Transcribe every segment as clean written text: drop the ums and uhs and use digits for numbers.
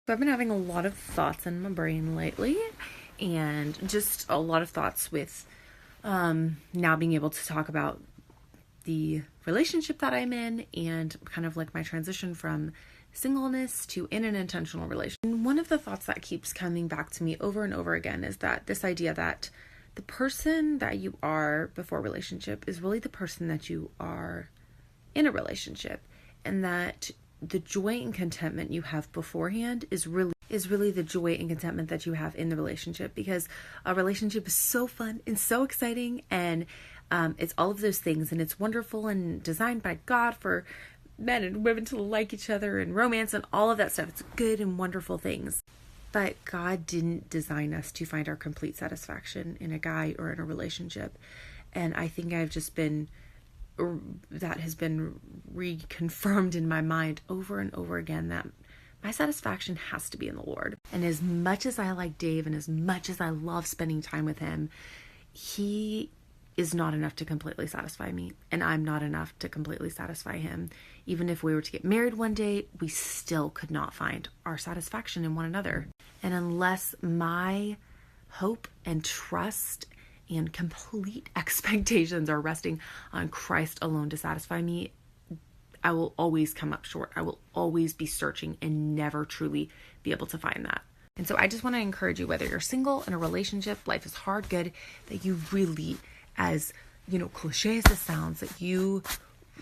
So I've been having a lot of thoughts in my brain lately, and just a lot of thoughts with now being able to talk about the relationship that I'm in and kind of like my transition from singleness to in an intentional relationship. And one of the thoughts that keeps coming back to me over and over again is that this idea that the person that you are before relationship is really the person that you are in a relationship, and that the joy and contentment you have beforehand is really the joy and contentment that you have in the relationship, because a relationship is so fun and so exciting, and it's all of those things, and it's wonderful and designed by God for men and women to like each other and romance and all of that stuff. It's good and wonderful things. But God didn't design us to find our complete satisfaction in a guy or in a relationship. And I think that has been reconfirmed in my mind over and over again, that my satisfaction has to be in the Lord. And as much as I like Dave and as much as I love spending time with him, he is not enough to completely satisfy me, and I'm not enough to completely satisfy him. Even if we were to get married one day, we still could not find our satisfaction in one another. And unless my hope and trust and complete expectations are resting on Christ alone to satisfy me, I will always come up short. I will always be searching and never truly be able to find that. And so I just want to encourage you, whether you're single, in a relationship, life is hard, good, that you really, as cliche as this sounds, that you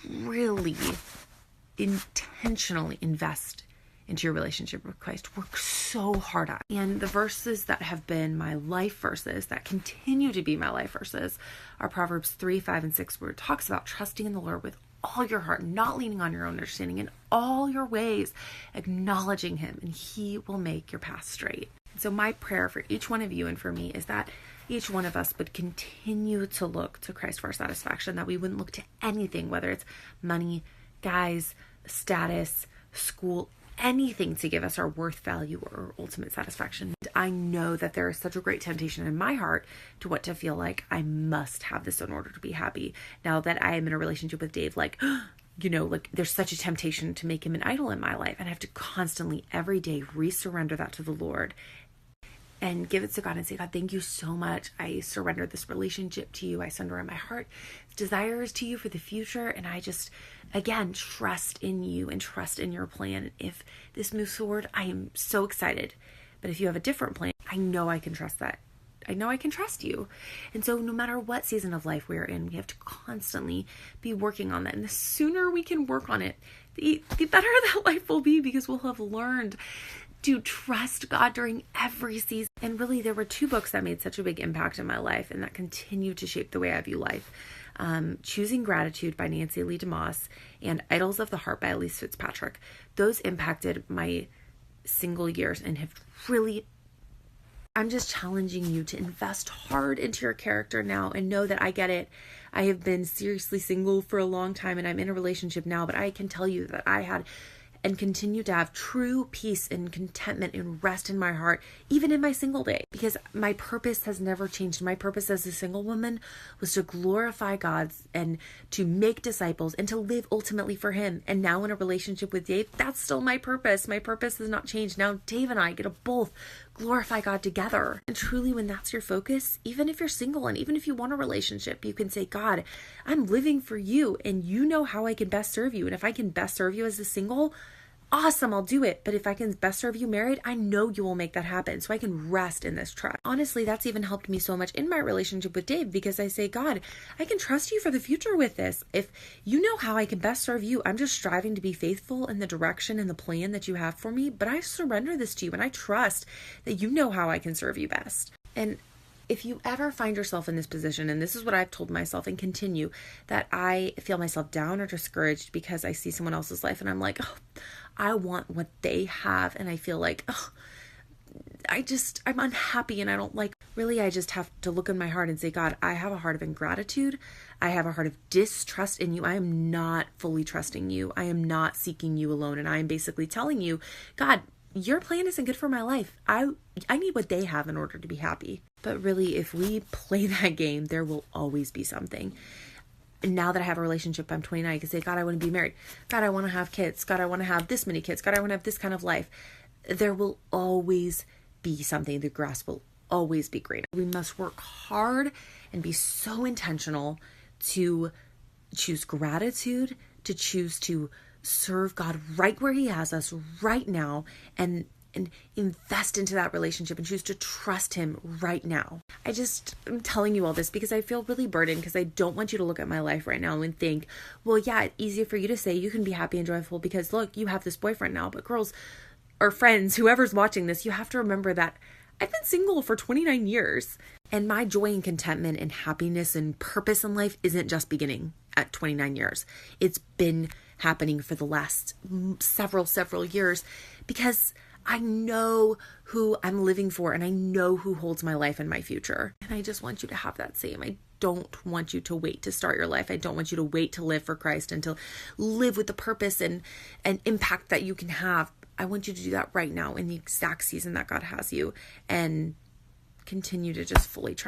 really intentionally invest into your relationship with Christ. Work so hard at. And the verses that have been my life verses, that continue to be my life verses, are Proverbs 3, 5, and 6, where it talks about trusting in the Lord with all your heart, not leaning on your own understanding, in all your ways, acknowledging him, and he will make your path straight. And so my prayer for each one of you and for me is that each one of us would continue to look to Christ for our satisfaction, that we wouldn't look to anything, whether it's money, guys, status, school, anything to give us our worth, value, or ultimate satisfaction. I know that there is such a great temptation in my heart to want to feel like I must have this in order to be happy. Now that I am in a relationship with Dave, there's such a temptation to make him an idol in my life. And I have to constantly, every day, resurrender that to the Lord and give it to God and say, God, thank you so much. I surrender this relationship to you. I surrender my heart, desires to you for the future. And I just, again, trust in you and trust in your plan. If this moves forward, I am so excited. But if you have a different plan, I know I can trust that. I know I can trust you. And so no matter what season of life we're in, we have to constantly be working on that. And the sooner we can work on it, the better that life will be, because we'll have learned to trust God during every season. And really, there were two books that made such a big impact in my life and that continue to shape the way I view life. Choosing Gratitude by Nancy Lee DeMoss and Idols of the Heart by Elyse Fitzpatrick. Those impacted my single years and have really, I'm just challenging you to invest hard into your character now and know that I get it. I have been seriously single for a long time and I'm in a relationship now, but I can tell you that I had and continue to have true peace and contentment and rest in my heart, even in my single day, because my purpose has never changed. My purpose as a single woman was to glorify God and to make disciples and to live ultimately for him. And now in a relationship with Dave, that's still my purpose. My purpose has not changed. Now Dave and I get to both glorify God together. And truly, when that's your focus, even if you're single and even if you want a relationship, you can say, God, I'm living for you and you know how I can best serve you. And if I can best serve you as a single, awesome, I'll do it. But if I can best serve you married, I know you will make that happen. So I can rest in this trust. Honestly, that's even helped me so much in my relationship with Dave, because I say, God, I can trust you for the future with this. If you know how I can best serve you, I'm just striving to be faithful in the direction and the plan that you have for me. But I surrender this to you and I trust that you know how I can serve you best. And if you ever find yourself in this position, and this is what I've told myself and continue, that I feel myself down or discouraged because I see someone else's life and I'm like, oh, I want what they have. And I feel like, oh, I'm unhappy and I don't like, really, I just have to look in my heart and say, God, I have a heart of ingratitude. I have a heart of distrust in you. I am not fully trusting you. I am not seeking you alone. And I am basically telling you, God, your plan isn't good for my life. I need what they have in order to be happy. But really, if we play that game, there will always be something. And now that I have a relationship, I'm 29, I can say, God, I want to be married. God, I want to have kids. God, I want to have this many kids. God, I want to have this kind of life. there will always be something. The grass will always be greener. We must work hard and be so intentional to choose gratitude, to choose to serve God right where he has us right now, and invest into that relationship and choose to trust him right now. I'm telling you all this because I feel really burdened, because I don't want you to look at my life right now and think, well, yeah, it's easy for you to say you can be happy and joyful because look, you have this boyfriend now. But girls or friends, whoever's watching this, you have to remember that I've been single for 29 years, and my joy and contentment and happiness and purpose in life isn't just beginning at 29 years. It's been happening for the last several years, because I know who I'm living for, and I know who holds my life and my future. And I just want you to have that same. I don't want you to wait to start your life. I don't want you to wait to live for Christ and to live with the purpose and impact that you can have. I want you to do that right now in the exact season that God has you, and continue to just fully trust.